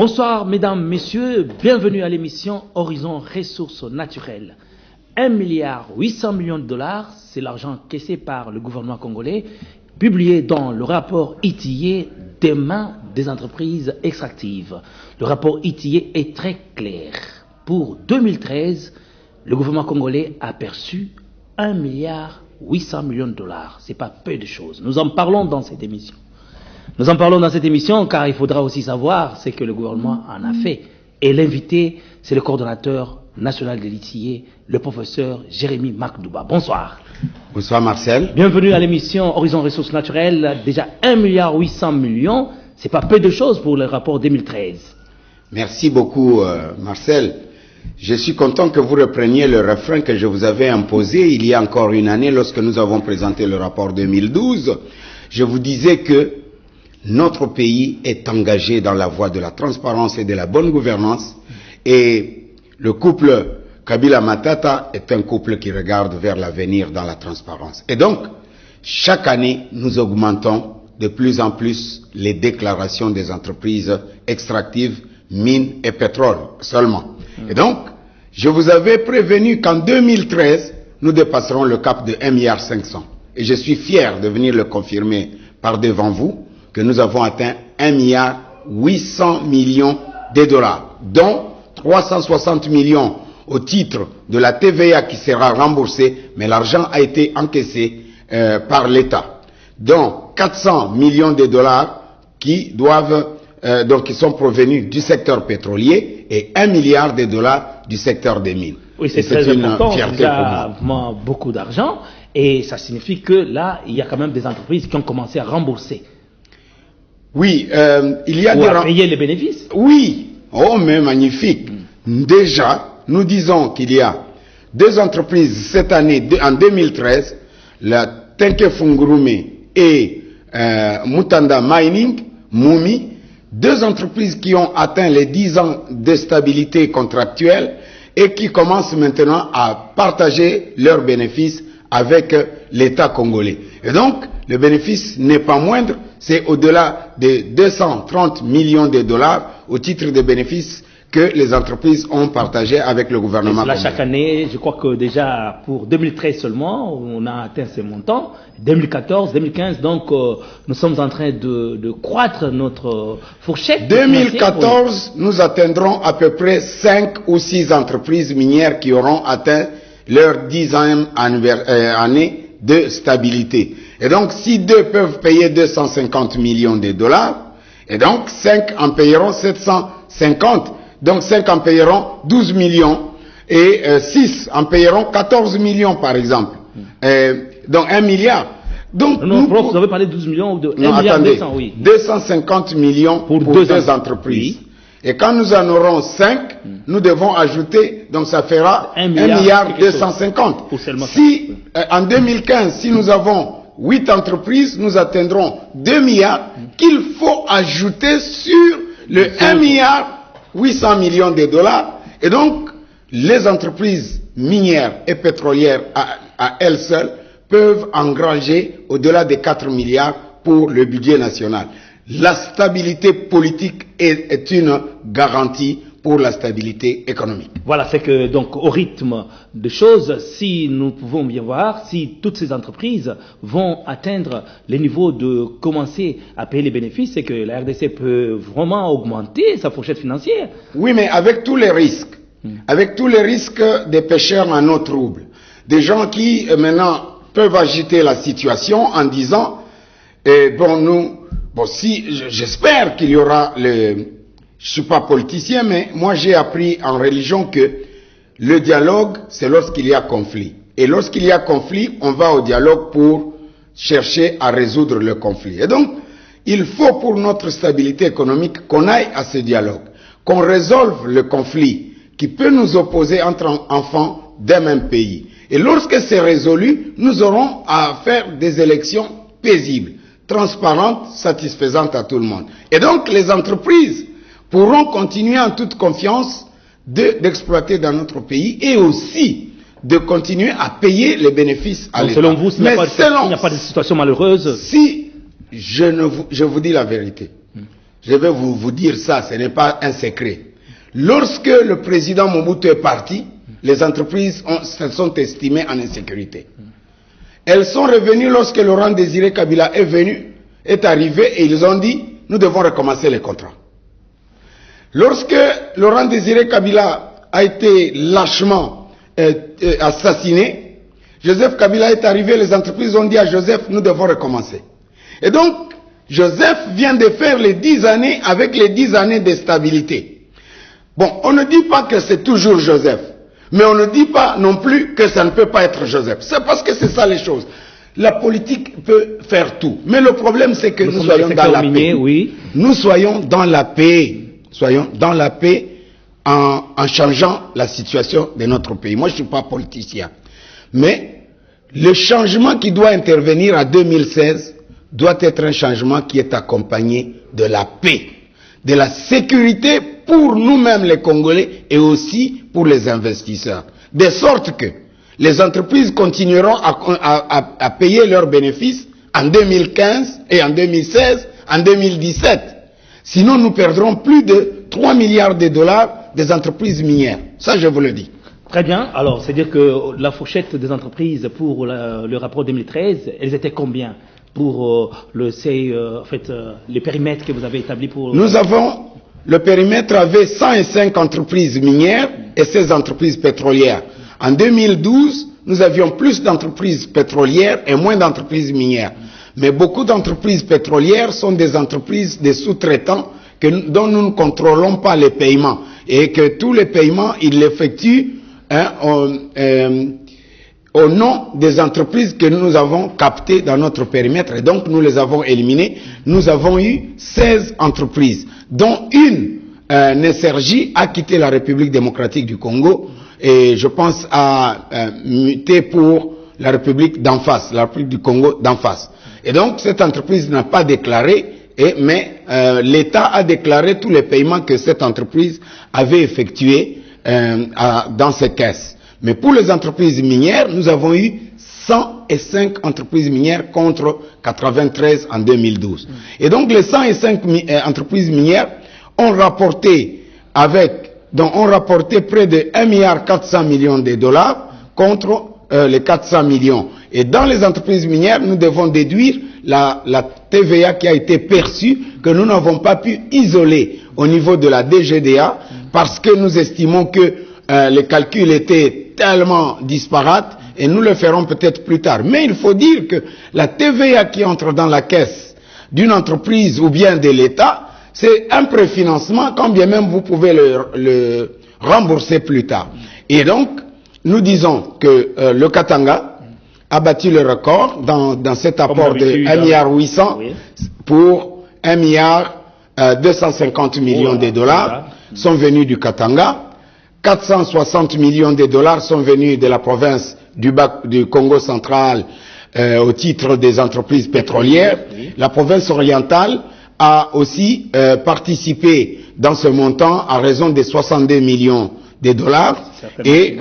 Bonsoir mesdames, messieurs, bienvenue à l'émission Horizon Ressources Naturelles. 1,8 milliard de dollars, c'est l'argent caissé par le gouvernement congolais, publié dans le rapport ITIE des mains des entreprises extractives. Le rapport ITIE est très clair. Pour 2013, le gouvernement congolais a perçu 1,8 milliard de dollars. Ce n'est pas peu de choses. Nous en parlons dans cette émission. Nous en parlons dans cette émission car il faudra aussi savoir ce que le gouvernement en a fait. Et l'invité, c'est le coordonnateur national de l'ITIE, le professeur Jérémy Makdouba. Bonsoir. Bonsoir Marcel. Bienvenue à l'émission Horizon Ressources Naturelles. Déjà 1,8 milliard, c'est pas peu de choses pour le rapport 2013. Merci beaucoup Marcel. Je suis content que vous repreniez le refrain que je vous avais imposé il y a encore une année lorsque nous avons présenté le rapport 2012. Je vous disais que notre pays est engagé dans la voie de la transparence et de la bonne gouvernance, et le couple Kabila-Matata est un couple qui regarde vers l'avenir dans la transparence. Et donc, chaque année, nous augmentons de plus en plus les déclarations des entreprises extractives, mines et pétrole seulement. Et donc, je vous avais prévenu qu'en 2013, nous dépasserons le cap de 1,5 milliard. Et je suis fier de venir le confirmer par devant vous, que nous avons atteint 1,8 milliard de dollars, dont 360 millions au titre de la TVA qui sera remboursée, mais l'argent a été encaissé par l'État. Donc 400 millions de dollars qui doivent, qui sont provenus du secteur pétrolier et 1 milliard de dollars du secteur des mines. Oui, c'est très important, c'est vraiment beaucoup d'argent, et ça signifie que là, il y a quand même des entreprises qui ont commencé à rembourser. Oui, il y a à payer les bénéfices. Oui, oh mais magnifique. Déjà, nous disons qu'il y a deux entreprises cette année, en 2013, la Tenke-Fungurume et Mutanda Mining, Mumi, deux entreprises qui ont atteint les 10 ans de stabilité contractuelle et qui commencent maintenant à partager leurs bénéfices avec l'État congolais. Et donc, le bénéfice n'est pas moindre, c'est au-delà de 230 millions de dollars au titre des bénéfices que les entreprises ont partagé avec le gouvernement congolais. Chaque année, je crois que déjà pour 2013 seulement, on a atteint ces montants. 2014, 2015, donc nous sommes en train de croître notre fourchette. 2014, nous atteindrons à peu près 5 ou 6 entreprises minières qui auront atteint leur 10e année de stabilité. Et donc, si 2 peuvent payer 250 millions de dollars, et donc 5 en payeront 750, donc 5 en payeront 12 millions, et 6 en payeront 14 millions par exemple. Donc 1 milliard. Donc, non, prof, vous avez parlé de 12 millions ou de 1 milliard 200, oui. 250 millions pour deux entreprises. Oui. Et quand nous en aurons 5, nous devons ajouter, donc ça fera 1 milliard 250. Si, en 2015, si nous avons 8 entreprises, nous atteindrons 2 milliards qu'il faut ajouter sur le 1 milliard 800 millions de dollars. Et donc, les entreprises minières et pétrolières à elles seules peuvent engranger au-delà de 4 milliards pour le budget national. La stabilité politique est une garantie pour la stabilité économique. Voilà, c'est que donc au rythme de choses, si nous pouvons bien voir, si toutes ces entreprises vont atteindre les niveaux de commencer à payer les bénéfices, c'est que la RDC peut vraiment augmenter sa fourchette financière. Oui, mais avec tous les risques, avec tous les risques des pêcheurs en eau trouble, des gens qui maintenant peuvent agiter la situation en disant, si j'espère qu'il y aura je suis pas politicien, mais moi j'ai appris en religion que le dialogue, c'est lorsqu'il y a conflit. Et lorsqu'il y a conflit, on va au dialogue pour chercher à résoudre le conflit. Et donc, il faut pour notre stabilité économique qu'on aille à ce dialogue, qu'on résolve le conflit qui peut nous opposer entre enfants d'un même pays. Et lorsque c'est résolu, nous aurons à faire des élections paisibles, transparentes, satisfaisantes à tout le monde. Et donc, les entreprises pourront continuer en toute confiance d'exploiter dans notre pays et aussi de continuer à payer les bénéfices à l'État. Selon vous, s'il n'y a pas de situation malheureuse, si je vous dis la vérité, je vais vous dire ça, ce n'est pas un secret. Lorsque le président Mobutu est parti, les entreprises se sont estimées en insécurité. Elles sont revenues lorsque Laurent Désiré Kabila est arrivé et ils ont dit, nous devons recommencer les contrats. Lorsque Laurent Désiré Kabila a été lâchement assassiné, Joseph Kabila est arrivé, les entreprises ont dit à Joseph, nous devons recommencer. Et donc, Joseph vient de faire les 10 années avec les 10 années de stabilité. Bon, on ne dit pas que c'est toujours Joseph, mais on ne dit pas non plus que ça ne peut pas être Joseph. C'est parce que c'est ça les choses. La politique peut faire tout. Mais le problème, c'est que nous soyons dans la paix. Oui. Nous soyons dans la paix. Soyons dans la paix en changeant la situation de notre pays. Moi, je ne suis pas politicien. Mais le changement qui doit intervenir en 2016 doit être un changement qui est accompagné de la paix, de la sécurité pour nous-mêmes les Congolais et aussi pour les investisseurs. De sorte que les entreprises continueront à payer leurs bénéfices en 2015 et en 2016, en 2017. Sinon, nous perdrons plus de 3 milliards de dollars des entreprises minières. Ça, je vous le dis. Très bien. Alors, c'est-à-dire que la fourchette des entreprises pour le rapport 2013, elles étaient combien pour les périmètres que vous avez établis pour... Le périmètre avait 105 entreprises minières et 16 entreprises pétrolières. En 2012, nous avions plus d'entreprises pétrolières et moins d'entreprises minières. Mais beaucoup d'entreprises pétrolières sont des entreprises de sous-traitants dont nous ne contrôlons pas les paiements. Et que tous les paiements, ils l'effectuent au nom des entreprises que nous avons captées dans notre périmètre. Et donc, nous les avons éliminées. Nous avons eu 16 entreprises, dont une, Nessergi, a quitté la République démocratique du Congo et je pense à muter pour la République d'en face, la République du Congo d'en face. Et donc, cette entreprise n'a pas déclaré, mais l'État a déclaré tous les paiements que cette entreprise avait effectués dans ses caisses. Mais pour les entreprises minières, nous avons eu 105 entreprises minières contre 93 en 2012. Et donc les 105 entreprises minières ont rapporté près de 1,4 milliard de dollars contre les 400 millions. Et dans les entreprises minières, nous devons déduire la TVA qui a été perçue, que nous n'avons pas pu isoler au niveau de la DGDA, parce que nous estimons que les calculs étaient tellement disparates, et nous le ferons peut-être plus tard. Mais il faut dire que la TVA qui entre dans la caisse d'une entreprise ou bien de l'État, c'est un préfinancement, quand bien même vous pouvez le rembourser plus tard. Et donc, nous disons que le Katanga a battu le record dans cet apport de 1,8 milliard pour 1,250 milliard de dollars sont venus du Katanga. 460 millions de dollars sont venus de la province du Congo central au titre des entreprises pétrolières. La province orientale a aussi participé dans ce montant à raison de 62 millions de dollars. Et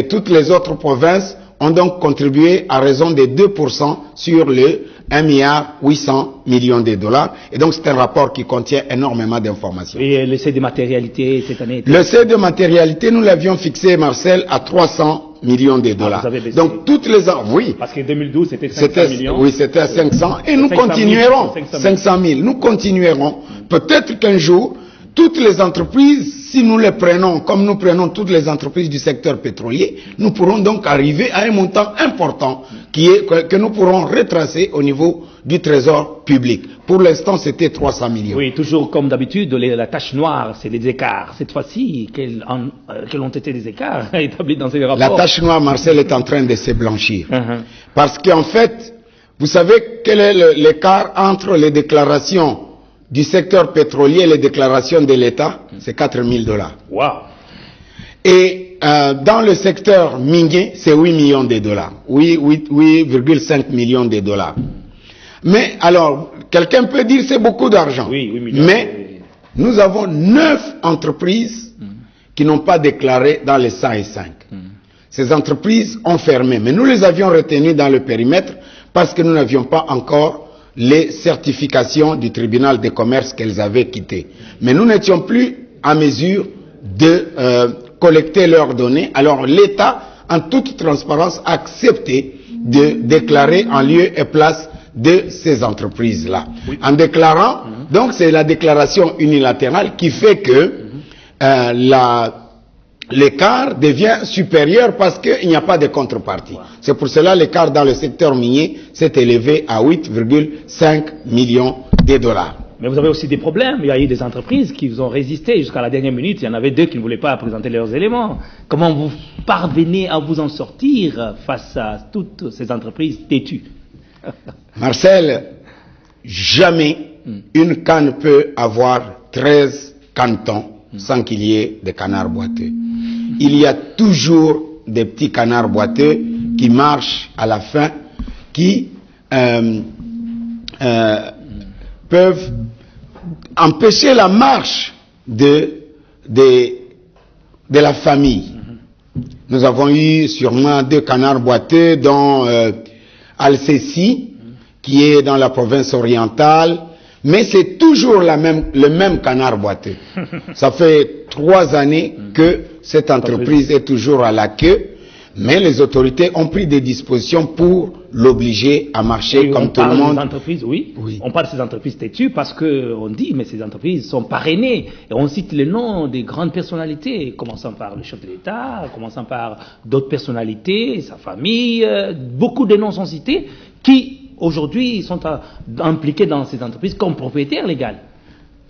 toutes les autres provinces ont donc contribué à raison de 2% sur le 1,8 milliard de dollars. Et donc c'est un rapport qui contient énormément d'informations. Et le seuil de matérialité cette année Le seuil de matérialité, nous l'avions fixé, Marcel, à 300 millions de dollars. Donc toutes les ans, oui. Parce qu'en 2012 c'était 500 millions. Oui, c'était à 500 et nous continuerons. 500 000. Nous continuerons. Peut-être qu'un jour, toutes les entreprises, si nous les prenons comme nous prenons toutes les entreprises du secteur pétrolier, nous pourrons donc arriver à un montant important que nous pourrons retracer au niveau du trésor public. Pour l'instant, c'était 300 millions. Oui, toujours comme d'habitude, la tache noire, c'est les écarts. Cette fois-ci, quels ont été les écarts établis dans ces rapports? La tache noire, Marcel, est en train de se blanchir. Parce qu'en fait, vous savez quel est l'écart entre les déclarations du secteur pétrolier et les déclarations de l'État? C'est 4 000 dollars. Wow. Et dans le secteur minier, c'est 8 millions de dollars. 8,5 millions de dollars. Mais alors, quelqu'un peut dire c'est beaucoup d'argent. Oui, 8 millions. Mais nous avons 9 entreprises qui n'ont pas déclaré dans les 105. Ces entreprises ont fermé. Mais nous les avions retenues dans le périmètre parce que nous n'avions pas encore les certifications du tribunal de commerce qu'elles avaient quittées. Mais nous n'étions plus en mesure de collecter leurs données. Alors l'État, en toute transparence, a accepté de déclarer en lieu et place de ces entreprises-là. Oui. En déclarant, donc c'est la déclaration unilatérale qui fait que l'écart devient supérieur parce qu'il n'y a pas de contrepartie. Wow. C'est pour cela l'écart dans le secteur minier s'est élevé à 8,5 millions de dollars. Mais vous avez aussi des problèmes. Il y a eu des entreprises qui vous ont résisté jusqu'à la dernière minute. Il y en avait 2 qui ne voulaient pas présenter leurs éléments. Comment vous parvenez à vous en sortir face à toutes ces entreprises têtues? Marcel, jamais une canne peut avoir 13 cantons sans qu'il y ait des canards boiteux. Il y a toujours des petits canards boiteux qui marchent à la fin, qui peuvent empêcher la marche de la famille. Nous avons eu sûrement 2 canards boiteux, dont Alcessi, qui est dans la province orientale, mais c'est toujours le même canard boiteux. Ça fait 3 années que cette entreprise est toujours à la queue, mais les autorités ont pris des dispositions pour l'obliger à marcher comme tout le monde. Oui, on parle de ces entreprises têtues parce qu'on dit, mais ces entreprises sont parrainées. Et on cite les noms des grandes personnalités, commençant par le chef de l'État, commençant par d'autres personnalités, sa famille. Beaucoup de noms sont cités qui, aujourd'hui, sont impliqués dans ces entreprises comme propriétaires légaux.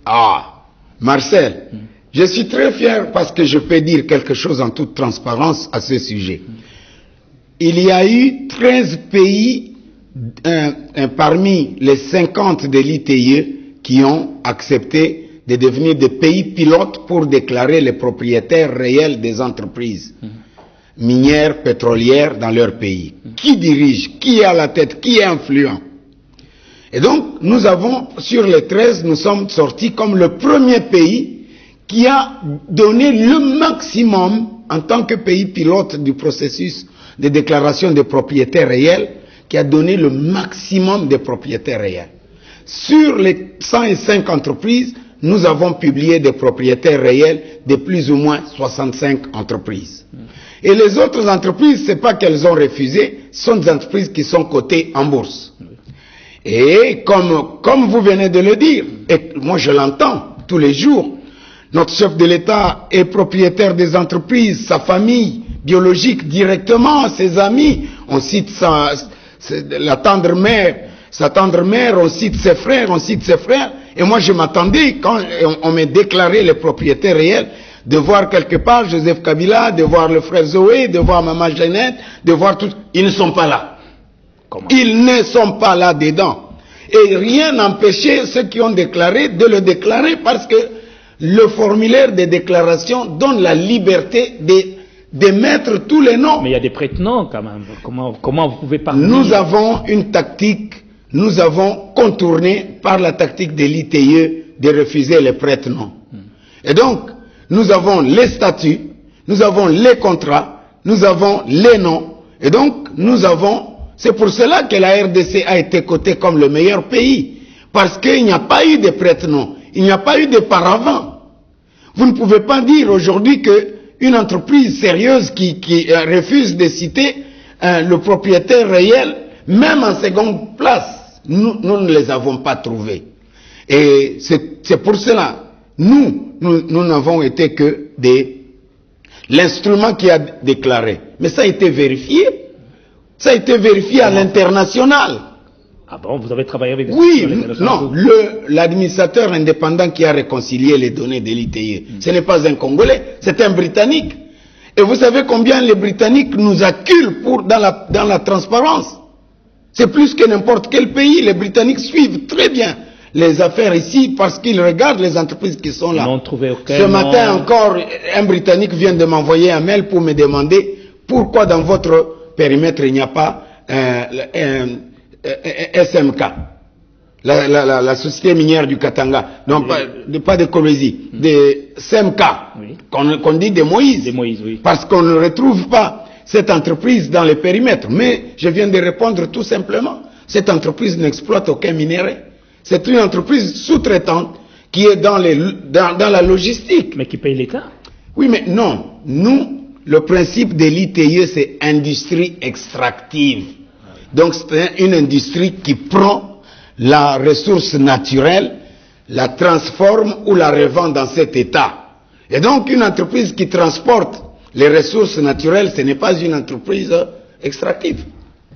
Ah, Marcel, je suis très fier parce que je peux dire quelque chose en toute transparence à ce sujet. Il y a eu 13 pays parmi les 50 de l'ITIE qui ont accepté de devenir des pays pilotes pour déclarer les propriétaires réels des entreprises minières, pétrolières dans leur pays. Qui dirige, qui est à la tête, qui est influent. Et donc, nous avons, sur les 13, nous sommes sortis comme le premier pays qui a donné le maximum en tant que pays pilote du processus de déclaration des propriétaires réels, qui a donné le maximum des propriétaires réels. Sur les 105 entreprises, nous avons publié des propriétaires réels de plus ou moins 65 entreprises. Et les autres entreprises, c'est pas qu'elles ont refusé, ce sont des entreprises qui sont cotées en bourse. Et comme vous venez de le dire, et moi je l'entends tous les jours, notre chef de l'État est propriétaire des entreprises, sa famille biologique directement, ses amis, on cite la tendre mère, sa tendre mère, on cite ses frères, et moi je m'attendais, quand on m'a déclaré les propriétaires réels, de voir quelque part Joseph Kabila, de voir le frère Zoé, de voir Maman Jeannette, de voir tout. Ils ne sont pas là. Comment? Ils ne sont pas là dedans. Et rien n'empêchait ceux qui ont déclaré de le déclarer parce que le formulaire de déclaration donne la liberté de mettre tous les noms. Mais il y a des prête-noms quand même. Comment vous pouvez parler? Nous avons une tactique, nous avons contourné par la tactique de l'ITIE de refuser les prête-noms. Et donc, nous avons les statuts, nous avons les contrats, nous avons les noms. Et donc, c'est pour cela que la RDC a été cotée comme le meilleur pays. Parce qu'il n'y a pas eu de prête-noms, il n'y a pas eu de paravent. Vous ne pouvez pas dire aujourd'hui qu'une entreprise sérieuse qui refuse de citer le propriétaire réel, même en seconde place, nous ne les avons pas trouvés. Et c'est pour cela, nous n'avons été que l'instrument qui a déclaré. Mais ça a été vérifié. Ça a été vérifié à l'international. Ah bon, vous avez travaillé avec des... Oui, non, l'administrateur indépendant qui a réconcilié les données de l'ITIE, ce n'est pas un Congolais, c'est un Britannique. Et vous savez combien les Britanniques nous acculent dans la transparence. C'est plus que n'importe quel pays. Les Britanniques suivent très bien les affaires ici parce qu'ils regardent les entreprises qui sont là. Ce matin encore, un Britannique vient de m'envoyer un mail pour me demander pourquoi dans votre périmètre il n'y a pas SMK, la société minière du Katanga, non pas de Kolwezi, de SMK, oui. qu'on dit de Moïse, oui. Parce qu'on ne retrouve pas cette entreprise dans les périmètres. Mais je viens de répondre tout simplement Cette entreprise n'exploite aucun minerai. C'est une entreprise sous-traitante qui est dans la logistique. Mais qui paye l'État? Oui, mais non. Nous, le principe de l'ITIE, c'est industrie extractive. Donc c'est une industrie qui prend la ressource naturelle, la transforme ou la revend dans cet état. Et donc une entreprise qui transporte les ressources naturelles, ce n'est pas une entreprise extractive.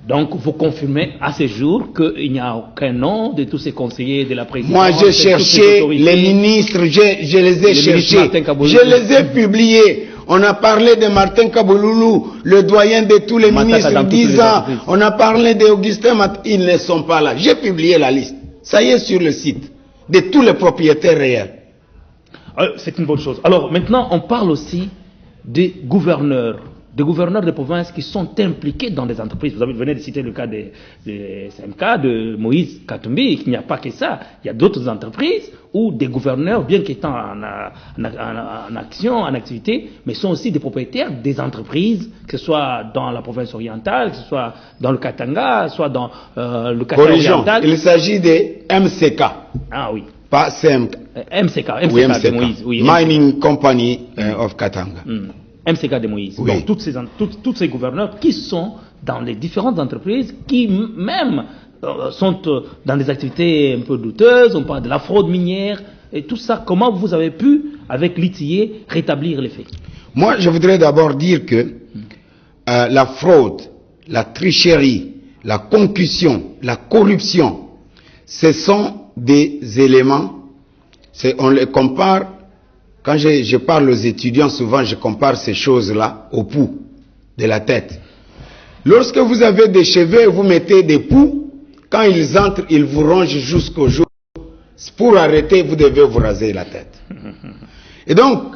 Donc vous confirmez à ce jour qu'il n'y a aucun nom de tous ces conseillers de la présidence? Moi j'ai cherché les ministres, je les ai cherchés, je les ai publiés. On a parlé de Martin Kabouloulou, le doyen de tous les ministres, 10 ans. On a parlé d'Augustin Mat, ils ne sont pas là. J'ai publié la liste. Ça y est sur le site, de tous les propriétaires réels. C'est une bonne chose. Alors maintenant, on parle aussi des gouverneurs de province qui sont impliqués dans des entreprises. Vous venez de citer le cas de SMK, de Moïse Katumbi. Il n'y a pas que ça. Il y a d'autres entreprises où des gouverneurs, bien qu'étant en action, en activité, mais sont aussi des propriétaires des entreprises, que ce soit dans la province orientale, que ce soit dans le Katanga, soit dans le Katanga oriental. Il s'agit des MCK. Ah oui. Pas CMK. MCK Oui, de Moïse. Oui, Mining Company of Katanga. MCK de Moïse. Oui. Donc, tous ces gouverneurs qui sont dans les différentes entreprises, qui même sont dans des activités un peu douteuses, on parle de la fraude minière, et tout ça, comment vous avez pu, avec l'ITIE, rétablir les faits? Moi, je voudrais d'abord dire que la fraude, la tricherie, la concussion, la corruption, ce sont des éléments, on les compare. Quand je parle aux étudiants, souvent je compare ces choses-là au pouls de la tête. Lorsque vous avez des cheveux, vous mettez des poux, quand ils entrent, ils vous rongent jusqu'au jour. Pour arrêter, vous devez vous raser la tête. Et donc,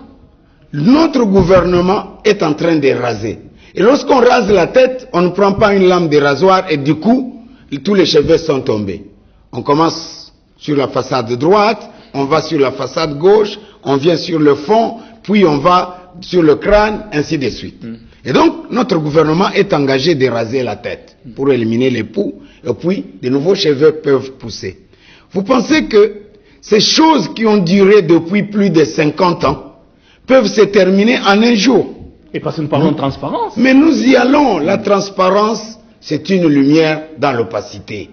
notre gouvernement est en train de raser. Et lorsqu'on rase la tête, on ne prend pas une lame de rasoir et du coup, tous les cheveux sont tombés. On commence sur la façade droite, on va sur la façade gauche, on vient sur le fond, puis on va sur le crâne, ainsi de suite. Et donc, notre gouvernement est engagé de raser la tête pour éliminer les poux, et puis de nouveaux cheveux peuvent pousser. Vous pensez que ces choses qui ont duré depuis plus de 50 ans peuvent se terminer en un jour? Et parce que nous parlons de transparence. Mais nous y allons. La transparence, c'est une lumière dans l'opacité.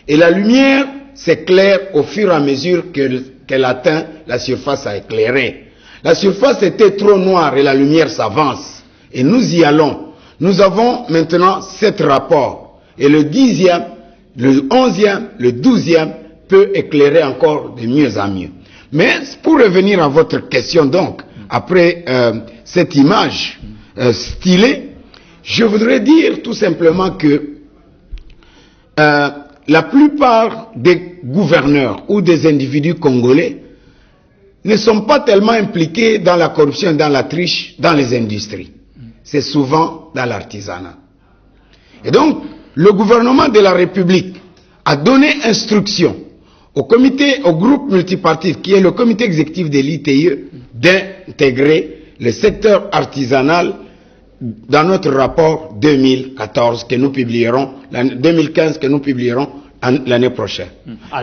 Et la lumière s'éclaire au fur et à mesure qu'elle atteint la surface à éclairer. La surface était trop noire et la lumière s'avance. Et nous y allons. Nous avons maintenant 7 rapports. Et le 10e, le 11e, le 12e peut éclairer encore de mieux en mieux. Mais pour revenir à votre question donc, après cette image stylée, je voudrais dire tout simplement que la plupart des gouverneurs ou des individus congolais ne sont pas tellement impliqués dans la corruption, dans la triche, dans les industries. C'est souvent dans l'artisanat. Et donc, le gouvernement de la République a donné instruction au groupe multipartite, qui est le comité exécutif de l'ITIE, d'intégrer le secteur artisanal dans notre rapport 2014 que nous publierons, 2015 que nous publierons l'année prochaine.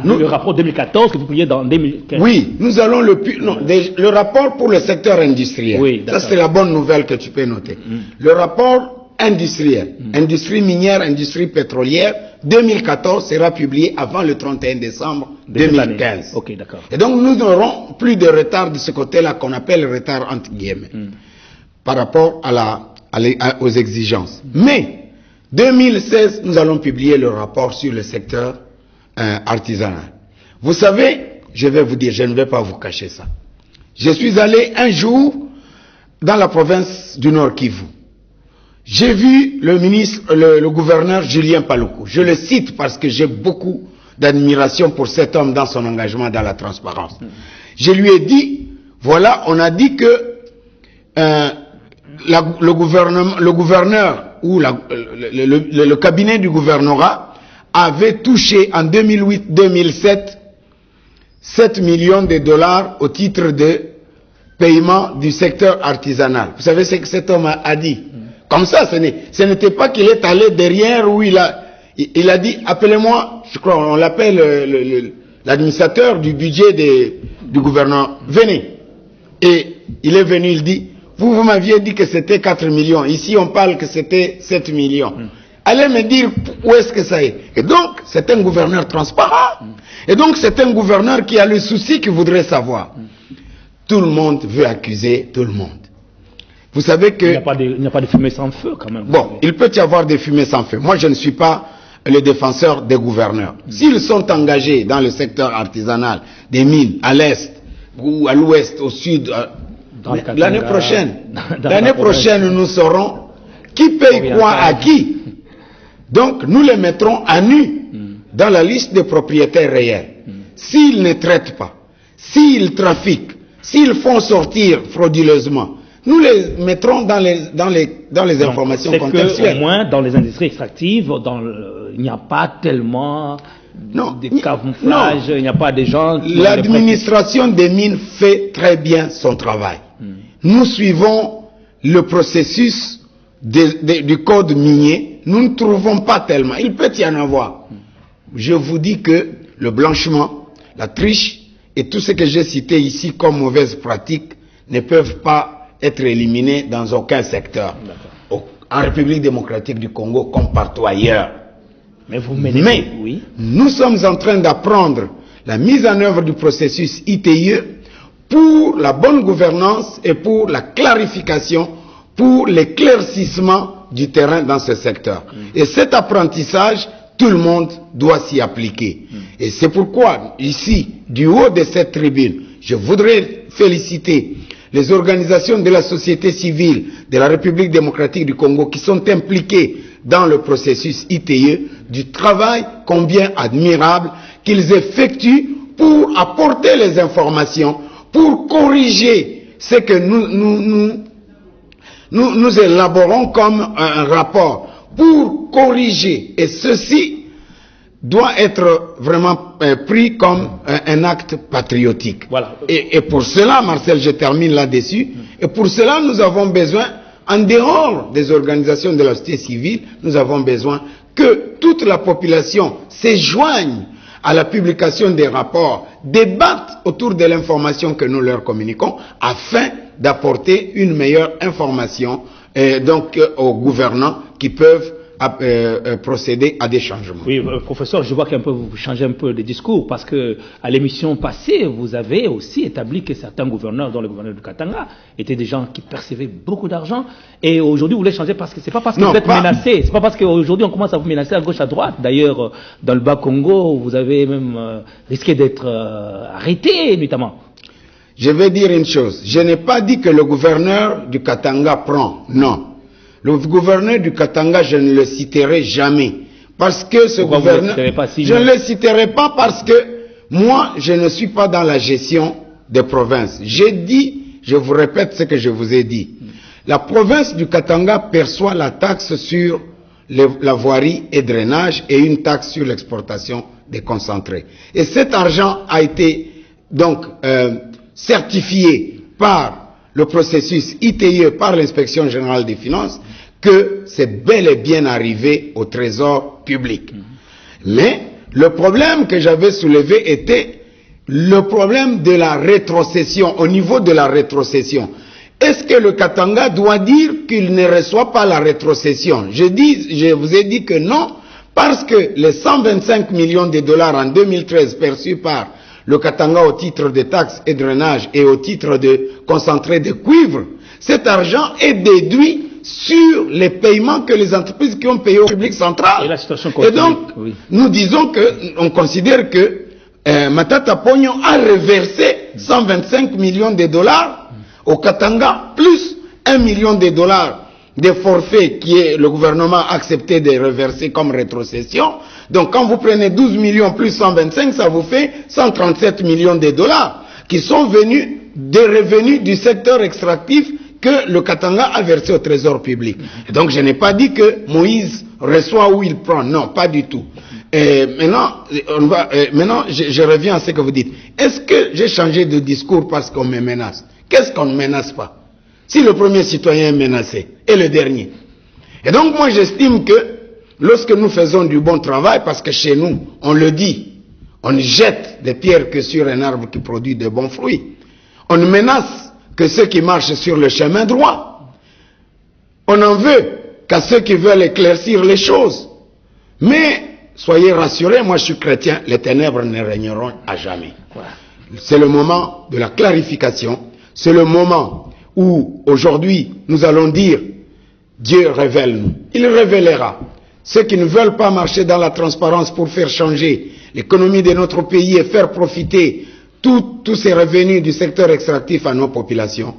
Le rapport 2014 que vous publiez dans 2015. Oui, nous allons le rapport pour le secteur industriel. Oui, ça c'est la bonne nouvelle que tu peux noter. Le rapport industriel, industrie minière, industrie pétrolière, 2014 sera publié avant le 31 décembre 2015. Ok, d'accord. Et donc nous n'aurons plus de retard de ce côté-là qu'on appelle le retard entre guillemets par rapport aux exigences. Mais 2016, nous allons publier le rapport sur le secteur artisanal. Vous savez, je vais vous dire, je ne vais pas vous cacher ça. Je suis allé un jour dans la province du Nord Kivu. J'ai vu le gouverneur Julien Paluku. Je le cite parce que j'ai beaucoup d'admiration pour cet homme dans son engagement dans la transparence. Je lui ai dit, voilà, on a dit que le gouverneur ou le cabinet du gouvernorat avait touché en 2008-2007 7 millions de dollars au titre de paiement du secteur artisanal. Vous savez ce que cet homme a dit? Comme ça, ce n'était pas qu'il est allé derrière où il il a dit, appelez-moi, je crois, on l'appelle l'administrateur du budget du gouvernement. Venez. Et il est venu, il dit, vous m'aviez dit que c'était 4 millions. Ici, on parle que c'était 7 millions. Allez me dire où est-ce que ça est. Et donc, c'est un gouverneur transparent. Et donc, c'est un gouverneur qui a le souci qu'il voudrait savoir. Tout le monde veut accuser tout le monde. Vous savez que... Il n'y a pas de fumée sans feu, quand même. Bon, il peut y avoir des fumées sans feu. Moi, je ne suis pas le défenseur des gouverneurs. S'ils sont engagés dans le secteur artisanal, des mines, à l'est, ou à l'ouest, au sud, l'année prochaine, nous saurons qui paye quoi à qui. Donc, nous les mettrons à nu dans la liste des propriétaires réels. S'ils ne traitent pas, s'ils trafiquent, s'ils font sortir frauduleusement, nous les mettrons dans les informations contextuelles. Au moins, dans les industries extractives, il n'y a pas tellement de camouflage, il n'y a pas de gens... L'administration des mines fait très bien son travail. Nous suivons le processus du code minier. Nous ne trouvons pas tellement. Il peut y en avoir. Je vous dis que le blanchiment, la triche et tout ce que j'ai cité ici comme mauvaises pratiques ne peuvent pas être éliminés dans aucun secteur. En République démocratique du Congo comme partout ailleurs. Mais oui. Nous sommes en train d'apprendre la mise en œuvre du processus ITIE pour la bonne gouvernance et pour la clarification, pour l'éclaircissement du terrain dans ce secteur. Et cet apprentissage, tout le monde doit s'y appliquer. Et c'est pourquoi, ici, du haut de cette tribune, je voudrais féliciter les organisations de la société civile de la République démocratique du Congo qui sont impliquées dans le processus ITIE, du travail combien admirable qu'ils effectuent pour apporter les informations, pour corriger ce que nous élaborons comme un rapport, pour corriger. Et ceci doit être vraiment pris comme un acte patriotique. Voilà. Et pour cela, Marcel, je termine là-dessus, et pour cela nous avons besoin, en dehors des organisations de la société civile, nous avons besoin que toute la population se joigne à la publication des rapports, débattent autour de l'information que nous leur communiquons, afin d'apporter une meilleure information aux gouvernants qui peuvent procéder à des changements. Oui, professeur, je vois qu'un peu vous changez un peu de discours parce que à l'émission passée, vous avez aussi établi que certains gouverneurs, dont le gouverneur du Katanga, étaient des gens qui percevaient beaucoup d'argent. Et aujourd'hui, vous voulez changer parce que c'est pas parce que vous êtes menacé, c'est pas parce qu'aujourd'hui on commence à vous menacer à gauche à droite. D'ailleurs, dans le Bas-Congo, vous avez même risqué d'être arrêté, notamment. Je vais dire une chose. Je n'ai pas dit que le gouverneur du Katanga prend. Non. Le gouverneur du Katanga, je ne le citerai jamais. Parce que ce gouverneur... Je ne le citerai pas parce que moi, je ne suis pas dans la gestion des provinces. J'ai dit, je vous répète ce que je vous ai dit. La province du Katanga perçoit la taxe sur la voirie et drainage et une taxe sur l'exportation des concentrés. Et cet argent a été donc certifié par le processus ITIE, par l'inspection générale des finances, que c'est bel et bien arrivé au trésor public. Mais le problème que j'avais soulevé était le problème de la rétrocession, au niveau de la rétrocession. Est-ce que le Katanga doit dire qu'il ne reçoit pas la rétrocession? Je vous ai dit que non, parce que les 125 millions de dollars en 2013 perçus par le Katanga au titre de taxes et drainage et au titre de concentré de cuivre, cet argent est déduit sur les paiements que les entreprises qui ont payé au public central. Et donc, nous disons que, on considère que Matata Pogno a reversé 125 millions de dollars au Katanga, plus 1 million de dollars de forfaits que le gouvernement a accepté de reverser comme rétrocession. Donc quand vous prenez 12 millions plus 125, ça vous fait 137 millions de dollars qui sont venus des revenus du secteur extractif que le Katanga a versé au trésor public. Et donc je n'ai pas dit que Moïse reçoit ou il prend. Non, pas du tout. Maintenant, je reviens à ce que vous dites. Est-ce que j'ai changé de discours parce qu'on me menace? Qu'est-ce qu'on ne menace pas? Si le premier citoyen est menacé, et le dernier. Et donc moi j'estime que lorsque nous faisons du bon travail, parce que chez nous, on le dit, on ne jette des pierres que sur un arbre qui produit de bons fruits. On ne menace que ceux qui marchent sur le chemin droit. On en veut qu'à ceux qui veulent éclaircir les choses. Mais, soyez rassurés, moi je suis chrétien, les ténèbres ne régneront à jamais. Voilà. C'est le moment de la clarification, c'est le moment où aujourd'hui nous allons dire Dieu révèle-nous. Il révélera. Ceux qui ne veulent pas marcher dans la transparence pour faire changer l'économie de notre pays et faire profiter tous ces revenus du secteur extractif à nos populations,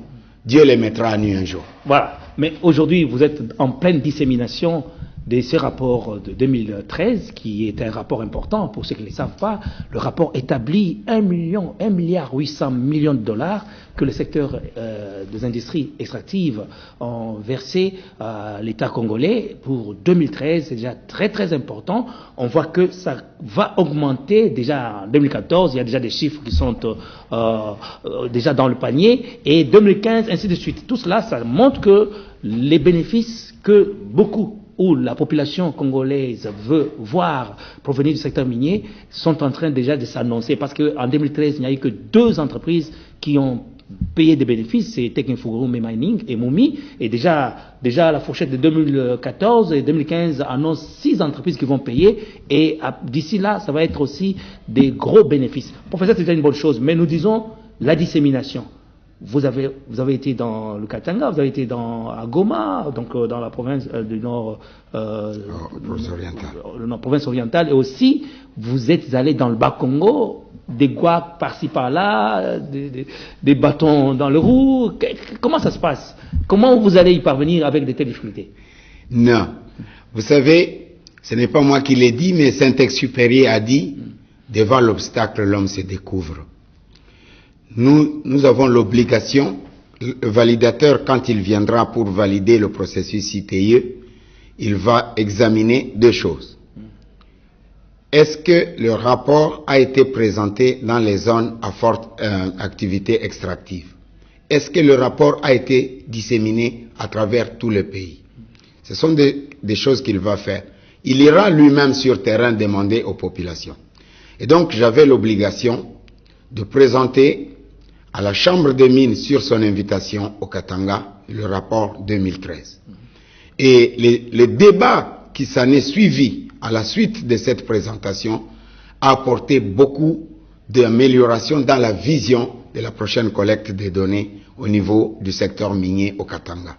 Dieu les mettra à nu un jour. Voilà. Mais aujourd'hui, vous êtes en pleine dissémination de ce rapport de 2013, qui est un rapport important pour ceux qui ne le savent pas. Le rapport établit 1,8 milliard de dollars que le secteur des industries extractives ont versé à l'État congolais pour 2013. C'est déjà très très important. On voit que ça va augmenter déjà en 2014. Il y a déjà des chiffres qui sont déjà dans le panier. Et 2015, ainsi de suite. Tout cela, ça montre que les bénéfices que beaucoup où la population congolaise veut voir provenir du secteur minier sont en train déjà de s'annoncer. Parce qu'en 2013, il n'y a eu que 2 entreprises qui ont payé des bénéfices, c'est Teknifuguru Mining et Moumi. Et déjà la fourchette de 2014 et 2015 annonce 6 entreprises qui vont payer. Et d'ici là, ça va être aussi des gros bénéfices. Professeur, c'est déjà une bonne chose. Mais nous disons la dissémination. Vous avez été dans le Katanga, vous avez été à Goma, donc dans la province du Nord, province orientale, et aussi vous êtes allé dans le Bas-Congo, des guacs par-ci par-là, des bâtons dans le roue. Comment ça se passe? Comment vous allez y parvenir avec de telles difficultés? Non. Vous savez, ce n'est pas moi qui l'ai dit, mais Saint-Exupéry a dit, devant l'obstacle, l'homme se découvre. Nous avons l'obligation, le validateur, quand il viendra pour valider le processus ITIE, il va examiner 2 choses. Est-ce que le rapport a été présenté dans les zones à forte activité extractive? Est-ce que le rapport a été disséminé à travers tout le pays? Ce sont des choses qu'il va faire. Il ira lui-même sur terrain demander aux populations. Et donc j'avais l'obligation de présenter à la Chambre des mines, sur son invitation au Katanga, le rapport 2013. Et le débat qui s'en est suivi à la suite de cette présentation a apporté beaucoup d'améliorations dans la vision de la prochaine collecte des données au niveau du secteur minier au Katanga.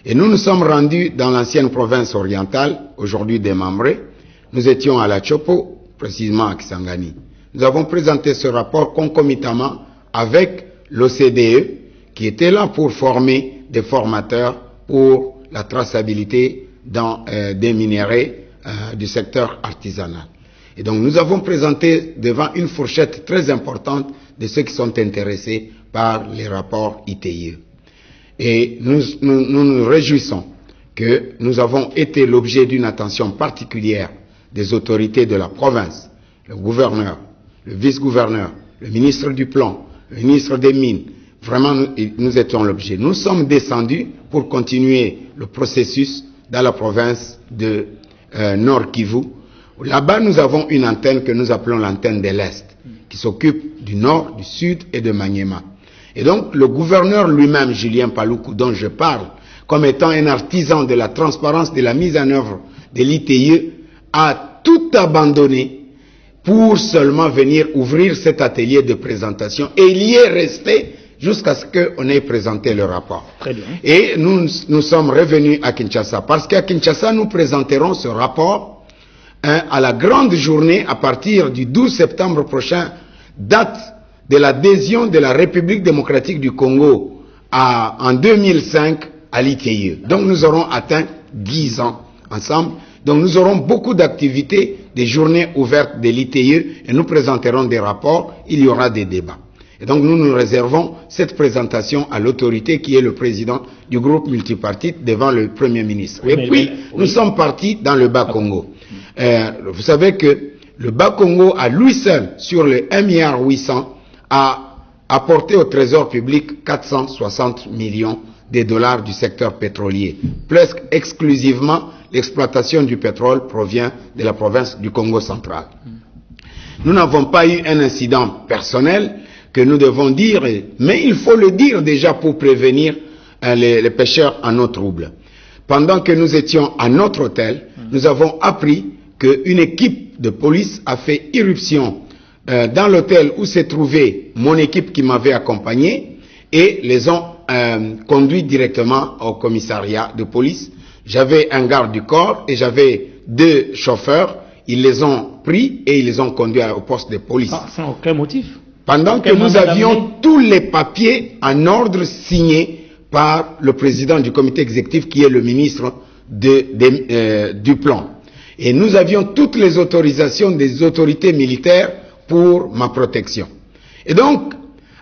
Et nous nous sommes rendus dans l'ancienne province orientale, aujourd'hui démembrée. Nous étions à la Chopo, précisément à Kisangani. Nous avons présenté ce rapport concomitamment avec l'OCDE, qui était là pour former des formateurs pour la traçabilité dans des minéraux du secteur artisanal. Et donc nous avons présenté devant une fourchette très importante de ceux qui sont intéressés par les rapports ITIE. Et nous nous réjouissons que nous avons été l'objet d'une attention particulière des autorités de la province, le gouverneur, le vice-gouverneur, le ministre du Plan, le ministre des Mines. Vraiment, nous étions l'objet. Nous sommes descendus pour continuer le processus dans la province de Nord Kivu. Là-bas, nous avons une antenne que nous appelons l'antenne de l'Est, qui s'occupe du Nord, du Sud et de Maniema. Et donc, le gouverneur lui-même, Julien Paluku, dont je parle, comme étant un artisan de la transparence de la mise en œuvre de l'ITIE, a tout abandonné pour seulement venir ouvrir cet atelier de présentation. Et il y est resté jusqu'à ce qu'on ait présenté le rapport. Très bien. Et nous sommes revenus à Kinshasa, parce qu'à Kinshasa, nous présenterons ce rapport à la grande journée à partir du 12 septembre prochain, date de l'adhésion de la République démocratique du Congo en 2005 à l'ITIE. Donc nous aurons atteint 10 ans ensemble. Donc nous aurons beaucoup d'activités, des journées ouvertes de l'ITIE, et nous présenterons des rapports, il y aura des débats. Et donc nous nous réservons cette présentation à l'autorité qui est le président du groupe multipartite devant le Premier ministre. Et puis nous sommes partis dans le Bas-Congo. Vous savez que le Bas-Congo à lui seul, sur le 1,8 milliard, a apporté au trésor public 460 millions des dollars du secteur pétrolier. Presque exclusivement, l'exploitation du pétrole provient de la province du Congo central. Nous n'avons pas eu un incident personnel que nous devons dire, mais il faut le dire déjà pour prévenir les pêcheurs en eau trouble. Pendant que nous étions à notre hôtel, nous avons appris qu'une équipe de police a fait irruption dans l'hôtel où s'est trouvée mon équipe qui m'avait accompagné et les ont conduits directement au commissariat de police. J'avais un garde du corps et j'avais 2 chauffeurs. Ils les ont pris et ils les ont conduits au poste de police. Sans aucun motif? Pendant que nous avions tous les papiers en ordre signés par le président du comité exécutif qui est le ministre du plan. Et nous avions toutes les autorisations des autorités militaires pour ma protection. Et donc,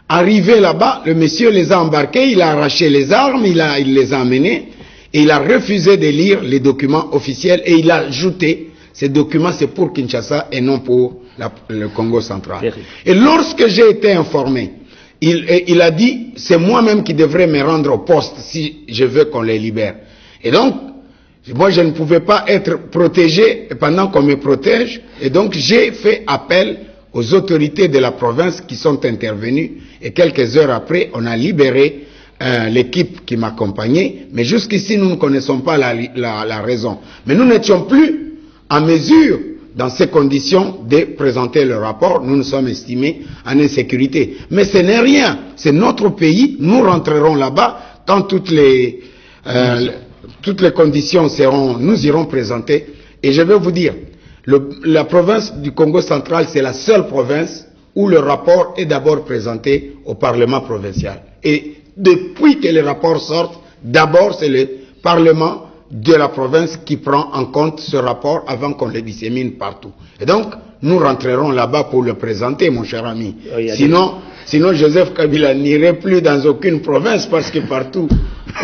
arrivé là-bas, le monsieur les a embarqués, il a arraché les armes, il les a emmenés, et il a refusé de lire les documents officiels, et il a ajouté, ces documents c'est pour Kinshasa et non pour le Congo central. Et lorsque j'ai été informé, il a dit, c'est moi-même qui devrais me rendre au poste si je veux qu'on les libère. Et donc, moi je ne pouvais pas être protégé pendant qu'on me protège, et donc j'ai fait appel aux autorités de la province qui sont intervenues, et quelques heures après, on a libéré l'équipe qui m'accompagnait, mais jusqu'ici nous ne connaissons pas la raison. Mais nous n'étions plus en mesure, dans ces conditions, de présenter le rapport. Nous nous sommes estimés en insécurité. Mais ce n'est rien, c'est notre pays, nous rentrerons là-bas quand toutes les conditions seront, nous irons présenter. Et je vais vous dire, la province du Congo central, c'est la seule province où le rapport est d'abord présenté au Parlement provincial. Et depuis que les rapports sortent, d'abord c'est le Parlement de la province qui prend en compte ce rapport avant qu'on le dissémine partout. Et donc, nous rentrerons là-bas pour le présenter, mon cher ami. Sinon Joseph Kabila n'irait plus dans aucune province parce que partout...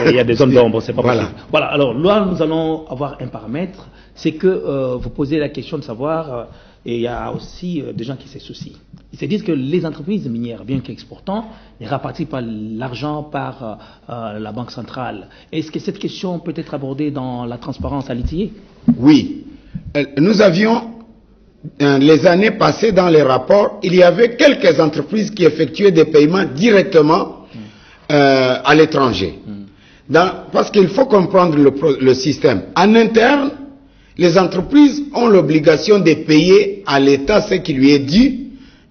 Il y a des zones d'ombre, c'est pas possible. Voilà, alors là, nous allons avoir un paramètre, c'est que vous posez la question de savoir, et il y a aussi des gens qui se soucient. Ils se disent que les entreprises minières, bien qu'exportant, ne rapatient pas l'argent par la Banque centrale. Est-ce que cette question peut être abordée dans la transparence à l'ITIE? Oui. Nous avions, les années passées dans les rapports, il y avait quelques entreprises qui effectuaient des paiements directement à l'étranger. Parce qu'il faut comprendre le système. En interne, les entreprises ont l'obligation de payer à l'État ce qui lui est dû,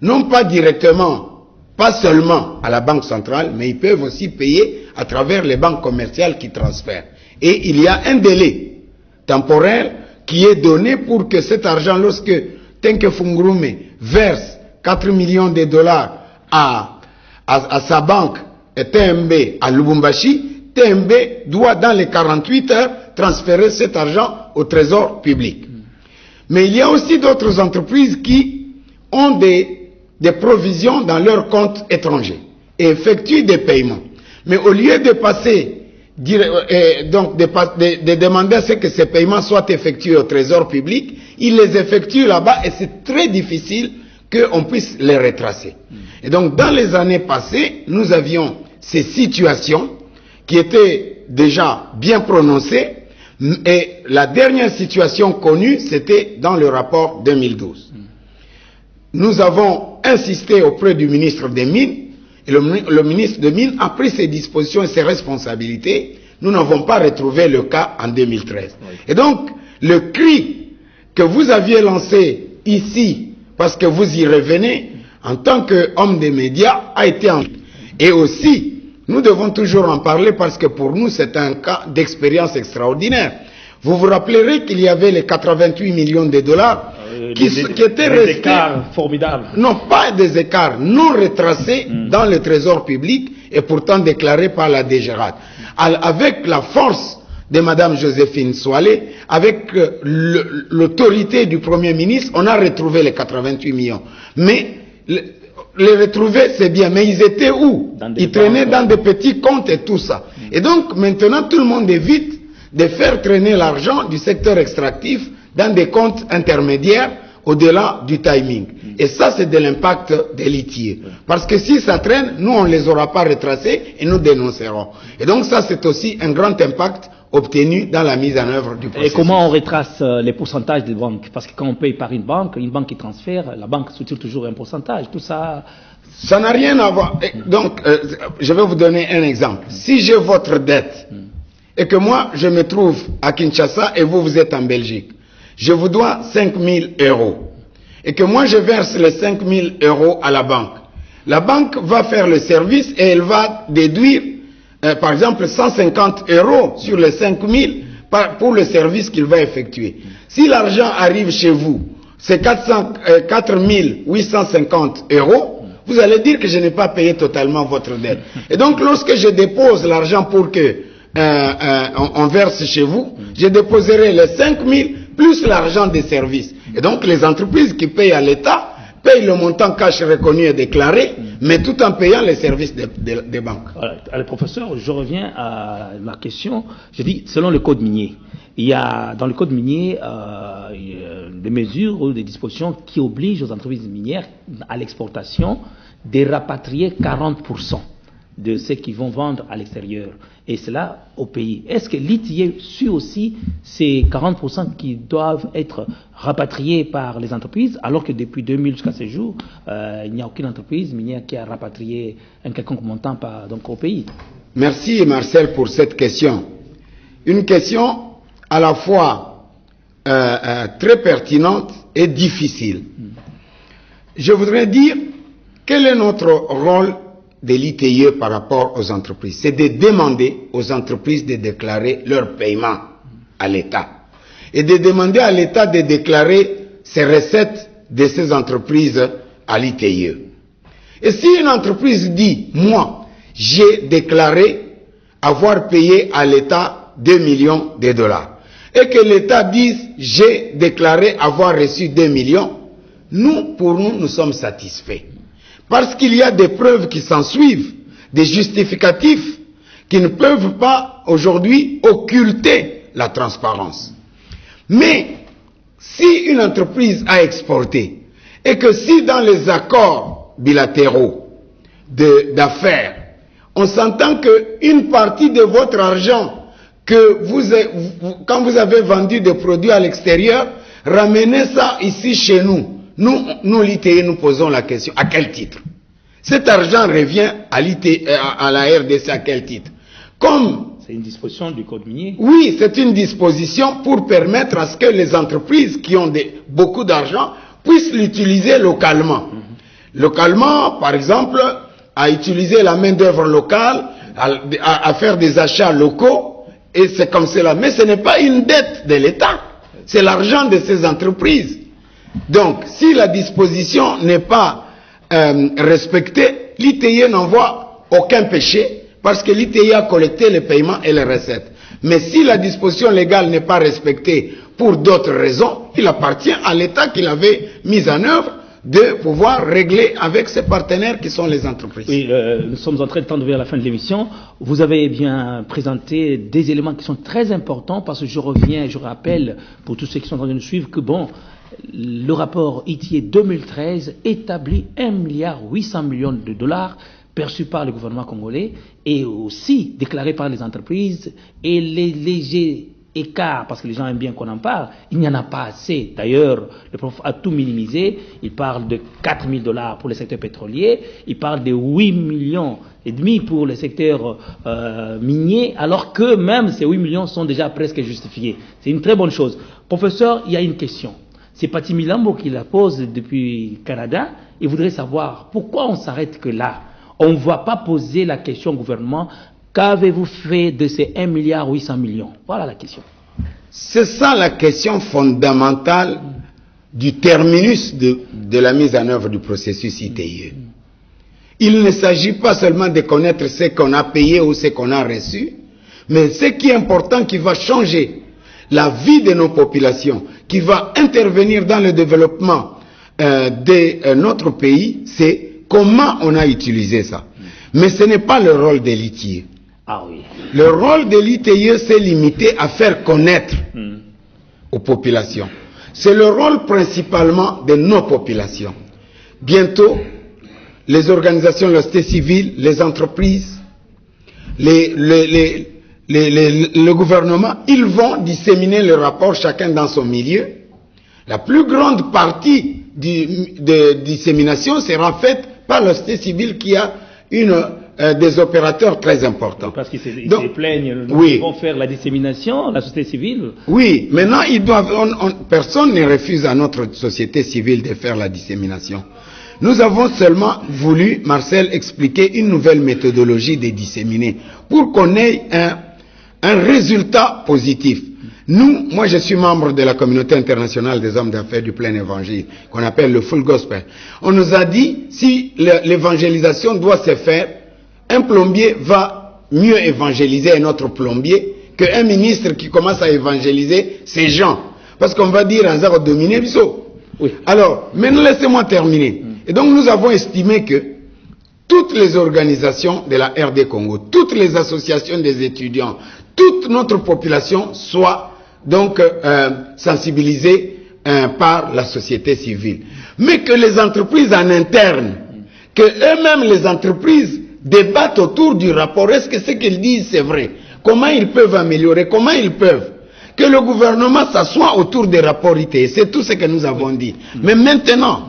non pas directement, pas seulement à la Banque centrale, mais ils peuvent aussi payer à travers les banques commerciales qui transfèrent. Et il y a un délai temporaire qui est donné pour que cet argent, lorsque Tenke Fungurume verse 4 millions de dollars à sa banque TMB à Lubumbashi, TMB doit dans les 48 heures transférer cet argent au trésor public. Mais il y a aussi d'autres entreprises qui ont des provisions dans leurs comptes étrangers et effectuent des paiements. Mais au lieu de passer, de demander à ce que ces paiements soient effectués au trésor public, ils les effectuent là-bas et c'est très difficile qu'on puisse les retracer. Et donc dans les années passées, nous avions ces situations qui étaient déjà bien prononcées, et la dernière situation connue, c'était dans le rapport 2012. Nous avons insisté auprès du ministre des Mines, et le ministre des Mines a pris ses dispositions et ses responsabilités. Nous n'avons pas retrouvé le cas en 2013. Et donc, le cri que vous aviez lancé ici, parce que vous y revenez, en tant qu'homme des médias, a été en... Et aussi, nous devons toujours en parler parce que pour nous, c'est un cas d'expérience extraordinaire. Vous vous rappellerez qu'il y avait les 88 millions de dollars qui étaient restés... Des écarts formidables. Non, pas des écarts, non retracés dans le trésor public et pourtant déclarés par la DGRAD. Avec la force de Mme Joséphine Soilé, avec l'autorité du Premier ministre, on a retrouvé les 88 millions. Mais... les retrouver, c'est bien, mais ils étaient où? Ils traînaient dans des petits comptes et tout ça. Et donc, maintenant, tout le monde évite de faire traîner l'argent du secteur extractif dans des comptes intermédiaires au-delà du timing. Et ça, c'est de l'impact des litiers. Parce que si ça traîne, nous, on ne les aura pas retracés et nous dénoncerons. Et donc ça, c'est aussi un grand impact obtenu dans la mise en œuvre du processus. Et comment on retrace les pourcentages des banques? Parce que quand on paye par une banque qui transfère, la banque soutient toujours un pourcentage. Tout ça... Ça n'a rien à voir. Donc, je vais vous donner un exemple. Si j'ai votre dette et que moi, je me trouve à Kinshasa et vous, vous êtes en Belgique, je vous dois 5 000 € et que moi, je verse les 5 000 € à la banque va faire le service et elle va déduire, par exemple, 150 € sur les 5 000 pour le service qu'il va effectuer. Si l'argent arrive chez vous, c'est 4 850 €, vous allez dire que je n'ai pas payé totalement votre dette. Et donc, lorsque je dépose l'argent pour que on verse chez vous, je déposerai les 5 000 plus l'argent des services. Et donc, les entreprises qui payent à l'État payent le montant cash reconnu et déclaré, mais tout en payant les services des banques. Alors, professeur, je reviens à la question. Je dis, selon le code minier, il y a dans le code minier des mesures ou des dispositions qui obligent aux entreprises minières à l'exportation de rapatrier 40% de ce qu'ils vont vendre à l'extérieur, et cela au pays. Est-ce que l'ITIE suit aussi ces 40% qui doivent être rapatriés par les entreprises, alors que depuis 2000 jusqu'à ce jour, il n'y a aucune entreprise minière qui a rapatrié un quelconque montant donc, au pays? Merci Marcel pour cette question. Une question à la fois très pertinente et difficile. Je voudrais dire, quel est notre rôle de l'ITIE par rapport aux entreprises? C'est de demander aux entreprises de déclarer leur paiement à l'État et de demander à l'État de déclarer ses recettes de ces entreprises à l'ITIE. Et si une entreprise dit, moi, j'ai déclaré avoir payé à l'État 2 millions de dollars, et que l'État dise, j'ai déclaré avoir reçu 2 millions, pour nous, nous sommes satisfaits. Parce qu'il y a des preuves qui s'en suivent, des justificatifs qui ne peuvent pas aujourd'hui occulter la transparence. Mais si une entreprise a exporté et que si dans les accords bilatéraux d'affaires, on s'entend qu'une partie de votre argent que quand vous avez vendu des produits à l'extérieur, ramenez ça ici chez nous. Nous l'ITIE, nous posons la question, à quel titre? Cet argent revient à la RDC à quel titre? C'est une disposition du code minier? Oui, c'est une disposition pour permettre à ce que les entreprises qui ont beaucoup d'argent puissent l'utiliser localement. Localement, par exemple, à utiliser la main-d'œuvre locale, à faire des achats locaux, et c'est comme cela. Mais ce n'est pas une dette de l'État, c'est l'argent de ces entreprises. Donc, si la disposition n'est pas respectée, l'ITIE n'en voit aucun péché, parce que l'ITIE a collecté les paiements et les recettes. Mais si la disposition légale n'est pas respectée pour d'autres raisons, il appartient à l'État qui l'avait mise en œuvre de pouvoir régler avec ses partenaires qui sont les entreprises. Oui, nous sommes en train de tendre vers la fin de l'émission. Vous avez bien présenté des éléments qui sont très importants, parce que je rappelle, pour tous ceux qui sont en train de nous suivre, que le rapport ITIE 2013 établit 1,8 milliard de dollars perçus par le gouvernement congolais et aussi déclarés par les entreprises, et les légers écarts, parce que les gens aiment bien qu'on en parle, il n'y en a pas assez. D'ailleurs, le prof a tout minimisé. Il parle de 4 000 $ pour le secteur pétrolier, il parle de 8 millions et demi pour le secteur minier, alors que même ces 8 millions sont déjà presque justifiés. C'est une très bonne chose. Professeur, il y a une question. C'est Pati Milambo qui la pose depuis Canada. Il voudrait savoir pourquoi on s'arrête que là. On ne va pas poser la question au gouvernement. Qu'avez-vous fait de ces 1,8 milliard? Voilà la question. C'est ça la question fondamentale du terminus de la mise en œuvre du processus ITIE. Il ne s'agit pas seulement de connaître ce qu'on a payé ou ce qu'on a reçu, mais ce qui est important, qui va changer la vie de nos populations, qui va intervenir dans le développement de notre pays, c'est comment on a utilisé ça. Mais ce n'est pas le rôle de l'ITIE. Ah oui. Le rôle de l'ITIE, c'est limité à faire connaître aux populations. C'est le rôle principalement de nos populations. Bientôt, les organisations de la société civile, les entreprises, le gouvernement, ils vont disséminer le rapport chacun dans son milieu. La plus grande partie de dissémination sera faite par la société civile qui a des opérateurs très importants. Parce qu'ils se plaignent, oui. Ils vont faire la dissémination, la société civile. Oui, maintenant, personne ne refuse à notre société civile de faire la dissémination. Nous avons seulement voulu, Marcel, expliquer une nouvelle méthodologie de disséminer pour qu'on ait un résultat positif. Moi je suis membre de la communauté internationale des hommes d'affaires du plein évangile, qu'on appelle le full gospel. On nous a dit, si l'évangélisation doit se faire, un plombier va mieux évangéliser un autre plombier qu'un ministre qui commence à évangéliser ses gens. Parce qu'on va dire, un dominer, oui. Alors, maintenant laissez-moi terminer. Et donc nous avons estimé que toutes les organisations de la RD Congo, toutes les associations des étudiants, toute notre population soit donc sensibilisée par la société civile. Mais que les entreprises en interne, que eux-mêmes les entreprises débattent autour du rapport. Est-ce que ce qu'ils disent c'est vrai? Comment ils peuvent améliorer? Comment ils peuvent? Que le gouvernement s'assoie autour des rapports ITE. C'est tout ce que nous avons dit. Mais maintenant,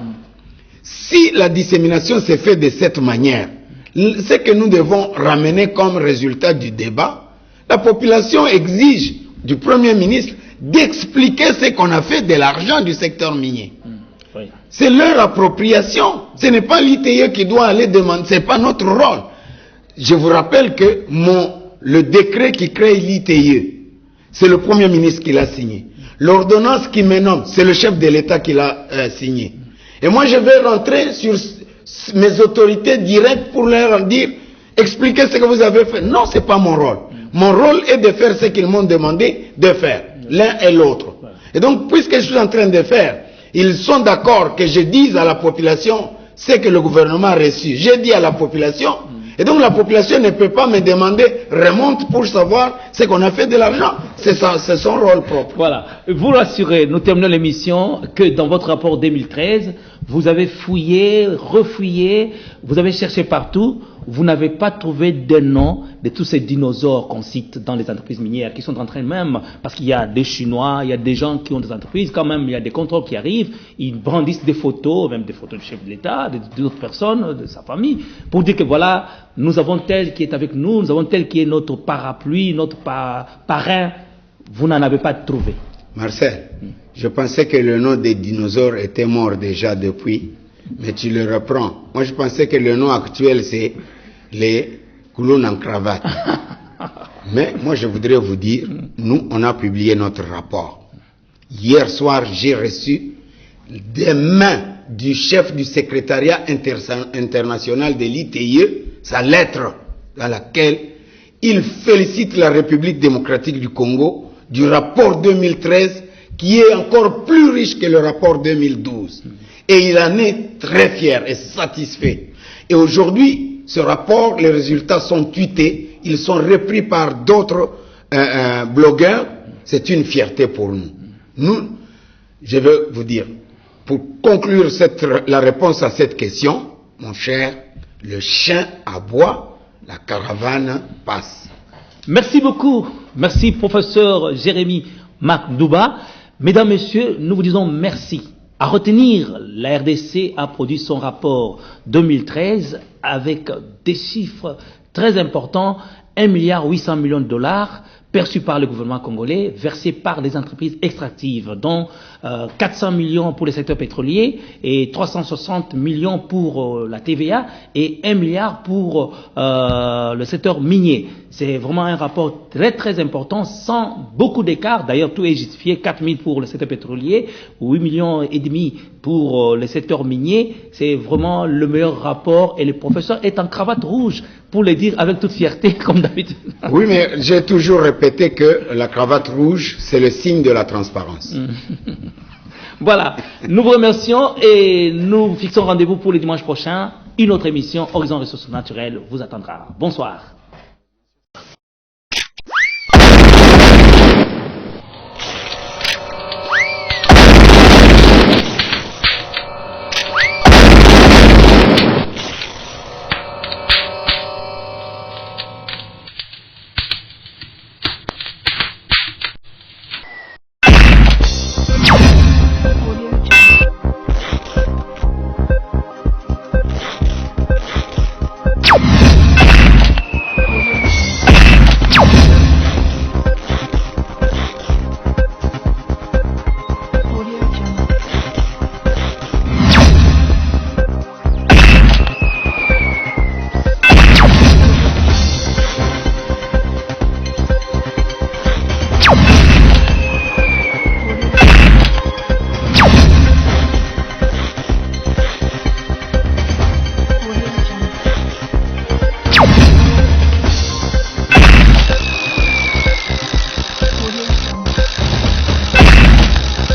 si la dissémination se fait de cette manière, ce que nous devons ramener comme résultat du débat, la population exige du Premier ministre d'expliquer ce qu'on a fait de l'argent du secteur minier. Oui. C'est leur appropriation. Ce n'est pas l'ITE qui doit aller demander, ce n'est pas notre rôle. Je vous rappelle que le décret qui crée l'ITE, c'est le Premier ministre qui l'a signé. L'ordonnance qui me nomme, c'est le chef de l'État qui l'a signé. Et moi, je vais rentrer sur mes autorités directes pour leur dire, expliquez ce que vous avez fait. Non, ce n'est pas mon rôle. Mon rôle est de faire ce qu'ils m'ont demandé de faire, l'un et l'autre. Et donc, puisque je suis en train de faire, ils sont d'accord que je dise à la population ce que le gouvernement a reçu. J'ai dit à la population, et donc la population ne peut pas me demander remonte pour savoir ce qu'on a fait de l'argent. C'est son rôle propre. Voilà. Vous rassurez, nous terminons l'émission, que dans votre rapport 2013, vous avez fouillé, refouillé, vous avez cherché partout, vous n'avez pas trouvé de nom de tous ces dinosaures qu'on cite dans les entreprises minières qui sont en train même, parce qu'il y a des Chinois, il y a des gens qui ont des entreprises, quand même il y a des contrôles qui arrivent, ils brandissent des photos, même des photos du chef de l'État, d'autres personnes, de sa famille, pour dire que voilà, nous avons tel qui est avec nous, nous avons tel qui est notre parapluie, notre parrain. Vous n'en avez pas trouvé. Marcel, je pensais que le nom des dinosaures était mort déjà depuis, mais tu le reprends. Moi, je pensais que le nom actuel, c'est les clowns en cravate. Mais moi, je voudrais vous dire, nous, on a publié notre rapport. Hier soir, j'ai reçu des mains du chef du secrétariat international de l'ITIE, sa lettre dans laquelle il félicite la République démocratique du Congo du rapport 2013 qui est encore plus riche que le rapport 2012. Et il en est très fier et satisfait. Et aujourd'hui, ce rapport, les résultats sont tweetés, ils sont repris par d'autres blogueurs. C'est une fierté pour nous. Nous, je veux vous dire, pour conclure la réponse à cette question, mon cher, le chien aboie, la caravane passe. Merci beaucoup. Merci, professeur Jérémy Makdouba. Mesdames, Messieurs, nous vous disons merci. À retenir, la RDC a produit son rapport 2013 avec des chiffres très importants, 1,8 milliard de dollars perçus par le gouvernement congolais, versés par les entreprises extractives, dont 400 millions pour le secteur pétrolier et 360 millions pour la TVA et 1 milliard pour le secteur minier. C'est vraiment un rapport très très important, sans beaucoup d'écart. D'ailleurs, tout est justifié, 4 000 pour le secteur pétrolier, 8 millions et demi pour le secteur minier. C'est vraiment le meilleur rapport et le professeur est en cravate rouge, pour le dire avec toute fierté, comme d'habitude. Oui, mais j'ai toujours répété que la cravate rouge, c'est le signe de la transparence. Voilà, nous vous remercions et nous fixons rendez-vous pour le dimanche prochain. Une autre émission, Horizon Ressources Naturelles, vous attendra. Bonsoir.